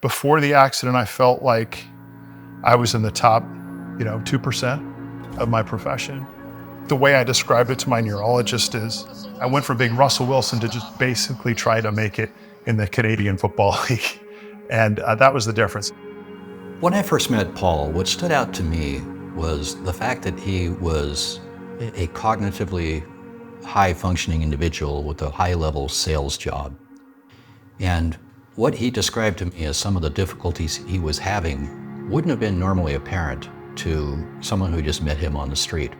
Before the accident, I felt like I was in the top, 2% of my profession. The way I described it to my neurologist is I went from being Russell Wilson to just basically try to make it in the Canadian Football League. And that was the difference. When I first met Paul, what stood out to me was the fact that he was a cognitively high-functioning individual with a high-level sales job. And what he described to me as some of the difficulties he was having wouldn't have been normally apparent to someone who just met him on the street.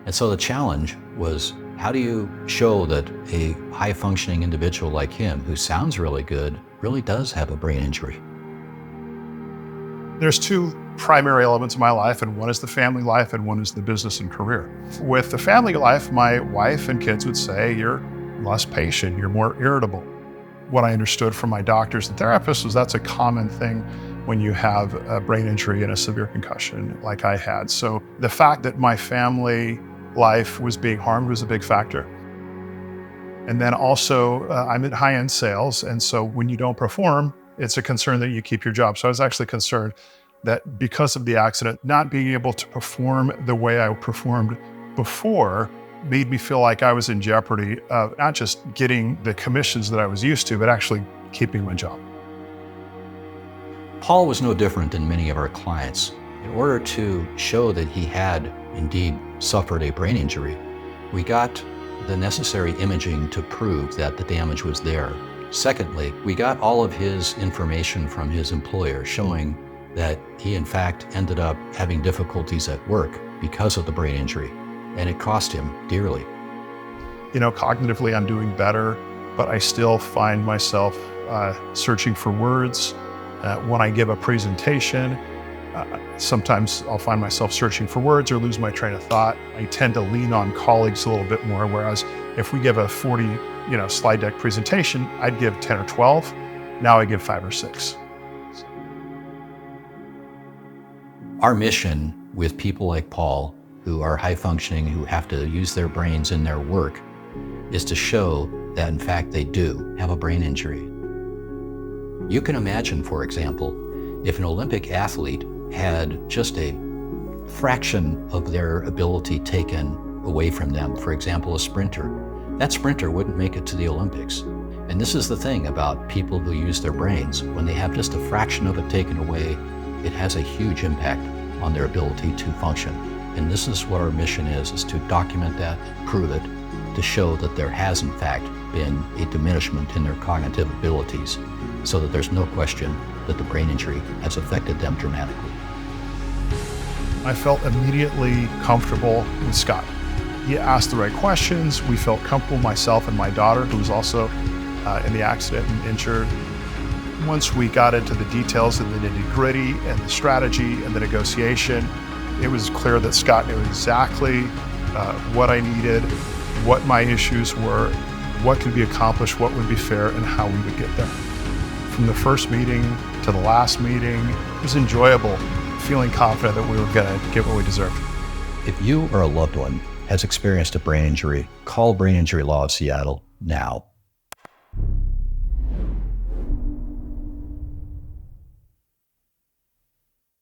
And so the challenge was, how do you show that a high-functioning individual like him, who sounds really good, really does have a brain injury? There's two primary elements of my life, and one is the family life and one is the business and career. With the family life, my wife and kids would say, you're less patient, you're more irritable. What I understood from my doctors and therapists was that's a common thing when you have a brain injury and a severe concussion like I had. So the fact that my family life was being harmed was a big factor. And then also, I'm in high-end sales, and so when you don't perform, it's a concern that you keep your job. So I was actually concerned that because of the accident, not being able to perform the way I performed before made me feel like I was in jeopardy of not just getting the commissions that I was used to, but actually keeping my job. Paul was no different than many of our clients. In order to show that he had indeed suffered a brain injury, we got the necessary imaging to prove that the damage was there. Secondly, we got all of his information from his employer showing that he in fact ended up having difficulties at work because of the brain injury, and it cost him dearly. Cognitively I'm doing better, but I still find myself searching for words. When I give a presentation, sometimes I'll find myself searching for words or lose my train of thought. I tend to lean on colleagues a little bit more, whereas if we give a 40 slide deck presentation, I'd give 10 or 12. Now I give 5 or 6. Our mission with people like Paul, who are high functioning, who have to use their brains in their work, is to show that in fact they do have a brain injury. You can imagine, for example, if an Olympic athlete had just a fraction of their ability taken away from them, for example, a sprinter, that sprinter wouldn't make it to the Olympics. And this is the thing about people who use their brains. When they have just a fraction of it taken away, it has a huge impact on their ability to function. And this is what our mission is to document that, prove it, to show that there has in fact been a diminishment in their cognitive abilities, so that there's no question that the brain injury has affected them dramatically. I felt immediately comfortable with Scott. He asked the right questions. We felt comfortable, myself and my daughter, who was also in the accident and injured. Once we got into the details and the nitty-gritty and the strategy and the negotiation, it was clear that Scott knew exactly what I needed, what my issues were, what could be accomplished, what would be fair, and how we would get there. From the first meeting to the last meeting, it was enjoyable, feeling confident that we were going to get what we deserved. If you or a loved one has experienced a brain injury, call Brain Injury Law of Seattle now.